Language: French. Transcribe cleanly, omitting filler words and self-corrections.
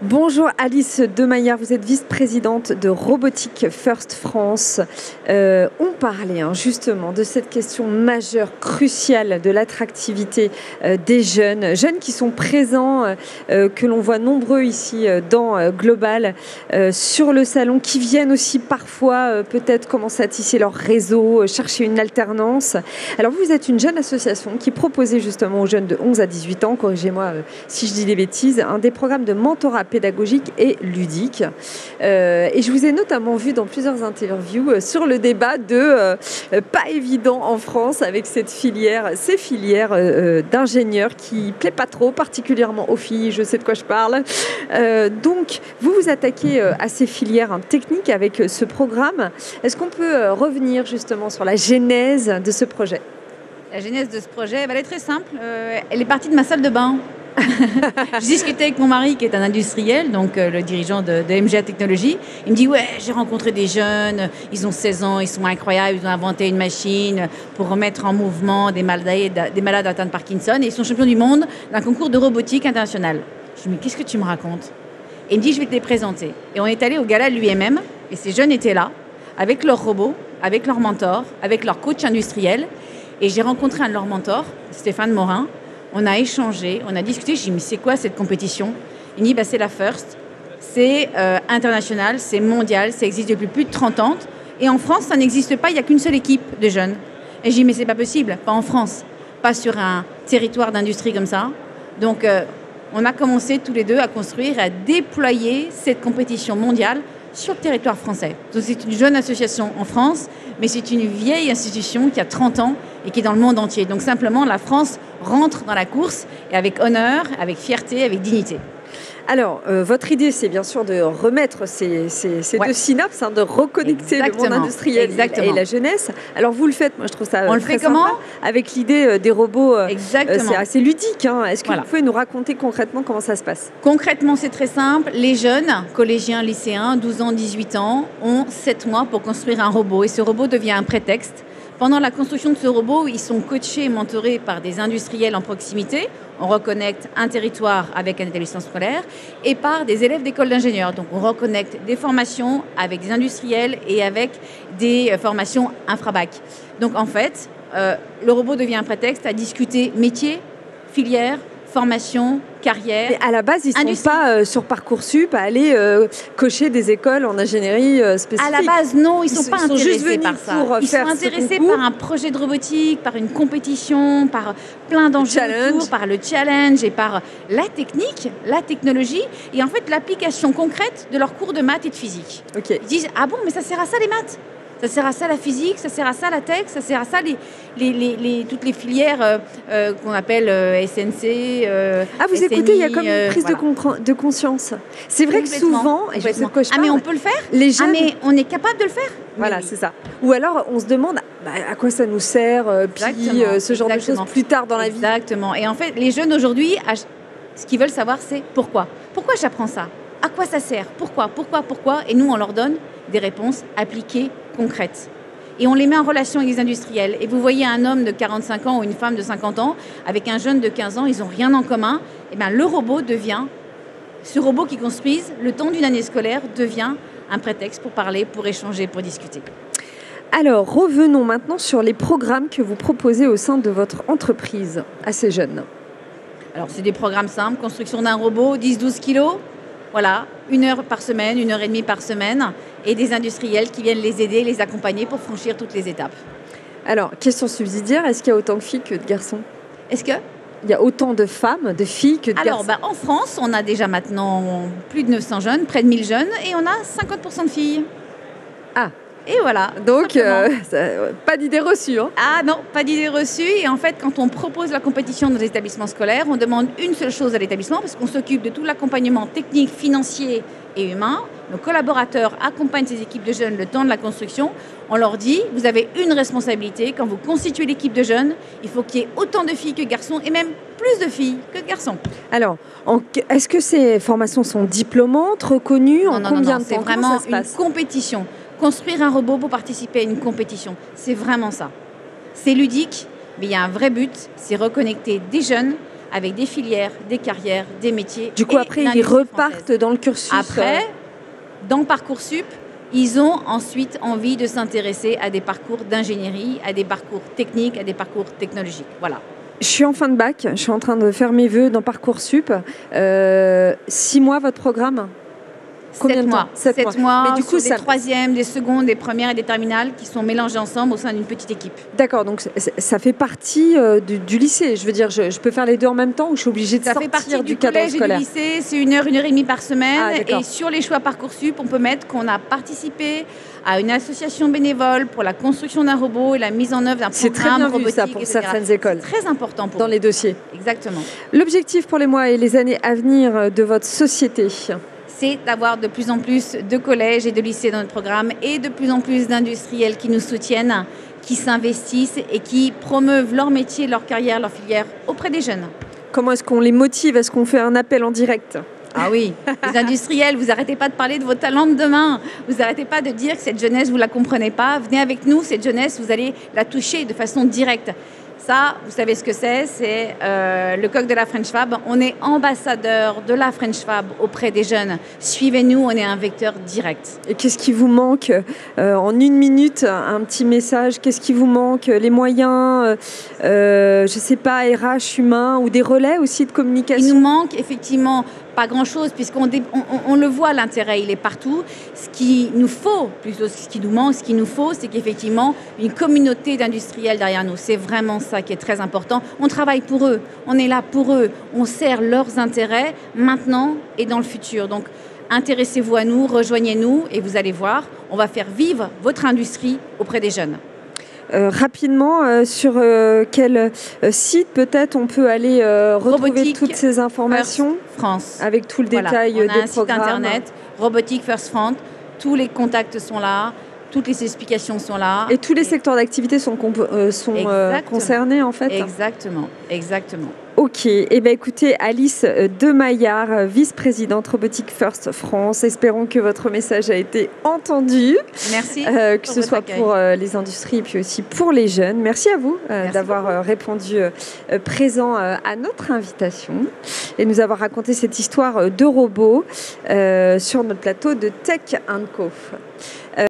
Bonjour Alice Demaillard, vous êtes vice-présidente de Robotique First France. On parlait justement de cette question majeure, cruciale de l'attractivité des jeunes qui sont présents, que l'on voit nombreux ici dans Global, sur le salon, qui viennent aussi parfois peut-être commencer à tisser leur réseau, chercher une alternance. Alors vous êtes une jeune association qui proposait justement aux jeunes de 11 à 18 ans, corrigez-moi si je dis des bêtises, des programmes de mentorat pédagogique et ludique. Et je vous ai notamment vu dans plusieurs interviews sur le débat de pas évident en France avec ces filières d'ingénieurs qui plaît pas trop, particulièrement aux filles, je sais de quoi je parle. Donc, vous vous attaquez à ces filières techniques avec ce programme. Est-ce qu'on peut revenir justement sur la genèse de ce projet ? La genèse de ce projet, elle est très simple. Elle est partie de ma salle de bain. Je discutais avec mon mari qui est un industriel, donc le dirigeant de MGA Technologies. Il me dit ouais, j'ai rencontré des jeunes, ils ont 16 ans, ils sont incroyables, ils ont inventé une machine pour remettre en mouvement des malades atteints de Parkinson et ils sont champions du monde d'un concours de robotique international. Je lui dis mais qu'est-ce que tu me racontes? Et il me dit je vais te les présenter. Et on est allé au gala de l'UMM et ces jeunes étaient là avec leurs robots, avec leurs mentors, avec leur coach industriel. Et j'ai rencontré un de leurs mentors, Stéphane Morin. On a échangé, on a discuté. J'ai dit, mais c'est quoi cette compétition? Il dit, c'est la First. C'est international, c'est mondial, ça existe depuis plus de 30 ans. Et en France, ça n'existe pas, il n'y a qu'une seule équipe de jeunes. Et j'ai dit, mais c'est pas possible, pas en France, pas sur un territoire d'industrie comme ça. Donc, on a commencé tous les deux à construire, à déployer cette compétition mondiale sur le territoire français. Donc, c'est une jeune association en France, mais c'est une vieille institution qui a 30 ans et qui est dans le monde entier. Donc simplement, la France rentre dans la course et avec honneur, avec fierté, avec dignité. Alors, votre idée, c'est bien sûr de remettre ces deux synapses, de reconnecter le monde industriel et la jeunesse. Alors, vous le faites, moi je trouve ça On le très fait comment? sympa, avec l'idée des robots. Exactement. C'est assez ludique. Est-ce que vous pouvez nous raconter concrètement comment ça se passe? Concrètement, c'est très simple. Les jeunes, collégiens, lycéens, 12 ans, 18 ans, ont 7 mois pour construire un robot. Et ce robot devient un prétexte. Pendant la construction de ce robot, ils sont coachés et mentorés par des industriels en proximité. On reconnecte un territoire avec un établissement scolaire et par des élèves d'école d'ingénieurs. Donc on reconnecte des formations avec des industriels et avec des formations infrabac. Donc en fait, le robot devient un prétexte à discuter métier, filière, formation, carrière. Mais à la base, ils ne sont pas sur Parcoursup à aller cocher des écoles en ingénierie spécifique. À la base, non, ils ne sont pas intéressés par ça. Ils sont intéressés par un projet de robotique, par une compétition, par plein d'enjeux autour, par le challenge et par la technique, la technologie et en fait l'application concrète de leurs cours de maths et de physique. Okay. Ils disent ah bon, mais ça sert à ça les maths? Ça sert à ça la physique, ça sert à ça la tech, ça sert à ça toutes les filières qu'on appelle SNC. Vous SNI, écoutez, il y a comme une prise de conscience. C'est vrai que souvent, et je sais de quoi je parle, mais on peut le faire. Les jeunes, mais on est capable de le faire. Voilà, c'est ça. Ou alors on se demande à quoi ça nous sert, puis ce genre de choses plus tard dans la vie. Exactement. Et en fait, les jeunes aujourd'hui, ce qu'ils veulent savoir, c'est pourquoi. Pourquoi j'apprends ça? À quoi ça sert? Pourquoi? Et nous, on leur donne des réponses appliquées, concrètes. Et on les met en relation avec les industriels. Et vous voyez un homme de 45 ans ou une femme de 50 ans avec un jeune de 15 ans, ils n'ont rien en commun. Et bien, ce robot qu'ils construisent, le temps d'une année scolaire, devient un prétexte pour parler, pour échanger, pour discuter. Alors, revenons maintenant sur les programmes que vous proposez au sein de votre entreprise à ces jeunes. Alors, c'est des programmes simples, construction d'un robot, 10-12 kilos. Voilà, 1 heure par semaine, 1h30 par semaine, et des industriels qui viennent les aider, les accompagner pour franchir toutes les étapes. Alors, question subsidiaire, est-ce qu'il y a autant de filles que de garçons? Est-ce que il y a autant de femmes, de filles que de garçons? Alors, en France, on a déjà maintenant plus de 900 jeunes, près de 1000 jeunes, et on a 50% de filles. Ah. Et voilà. Donc, pas d'idée reçue. Ah non, pas d'idée reçue. Et en fait, quand on propose la compétition dans les établissements scolaires, on demande une seule chose à l'établissement, parce qu'on s'occupe de tout l'accompagnement technique, financier et humain. Nos collaborateurs accompagnent ces équipes de jeunes le temps de la construction. On leur dit, vous avez une responsabilité. Quand vous constituez l'équipe de jeunes, il faut qu'il y ait autant de filles que de garçons, et même plus de filles que de garçons. Alors, est-ce que ces formations sont diplômantes, reconnues? Non, combien de temps? C'est vraiment une compétition. Construire un robot pour participer à une compétition, c'est vraiment ça. C'est ludique, mais il y a un vrai but, c'est reconnecter des jeunes avec des filières, des carrières, des métiers. Du coup, après, ils repartent dans le cursus. Après, dans Parcoursup, ils ont ensuite envie de s'intéresser à des parcours d'ingénierie, à des parcours techniques, à des parcours technologiques. Voilà. Je suis en fin de bac, je suis en train de faire mes vœux dans Parcoursup. 6 mois, votre programme? Combien 7 mois. 7 mois. Mais du coup, des troisièmes, des secondes, des premières et des terminales qui sont mélangées ensemble au sein d'une petite équipe. D'accord, donc ça fait partie du lycée. Je veux dire, je peux faire les deux en même temps ou je suis obligée de sortir du cadre scolaire? Ça fait partie du collège et du lycée. C'est 1 heure, 1 heure et demie par semaine. Et sur les choix Parcoursup, on peut mettre qu'on a participé à une association bénévole pour la construction d'un robot et la mise en œuvre d'un programme robotique. C'est très bien vu ça pour certaines écoles. C'est très important pour dans les dossiers. Exactement. L'objectif pour les mois et les années à venir de votre société? C'est d'avoir de plus en plus de collèges et de lycées dans notre programme et de plus en plus d'industriels qui nous soutiennent, qui s'investissent et qui promeuvent leur métier, leur carrière, leur filière auprès des jeunes. Comment est-ce qu'on les motive? Est-ce qu'on fait un appel en direct? Ah oui, les industriels, vous n'arrêtez pas de parler de vos talents de demain. Vous n'arrêtez pas de dire que cette jeunesse, vous ne la comprenez pas. Venez avec nous, cette jeunesse, vous allez la toucher de façon directe. Ça, vous savez ce que c'est le coq de la French Fab. On est ambassadeur de la French Fab auprès des jeunes. Suivez-nous, on est un vecteur direct. Et qu'est-ce qui vous manque en 1 minute, un petit message? Qu'est-ce qui vous manque? Les moyens, je ne sais pas, RH humain ou des relais aussi de communication? Il nous manque effectivement pas grand-chose, puisqu'on on le voit, l'intérêt, il est partout. Ce qui nous faut, plutôt ce qui nous manque, ce qu'il nous faut, c'est qu'effectivement, une communauté d'industriels derrière nous. C'est vraiment ça qui est très important. On travaille pour eux, on est là pour eux, on sert leurs intérêts maintenant et dans le futur. Donc, intéressez-vous à nous, rejoignez-nous et vous allez voir, on va faire vivre votre industrie auprès des jeunes. Rapidement, sur quel site peut-être on peut aller retrouver Robotic toutes ces informations? First France. Avec tout le détail des programmes. On a un site internet, Robotic First France. Tous les contacts sont là, toutes les explications sont là. Et tous les secteurs d'activité sont concernés en fait? Exactement, exactement. Ok, eh bien, écoutez, Alice Demaillard, vice-présidente Robotic First France. Espérons que votre message a été entendu. Merci. Que ce soit pour les industries et puis aussi pour les jeunes. Merci à vous d'avoir répondu présent à notre invitation et nous avoir raconté cette histoire de robot sur notre plateau de Tech & Co.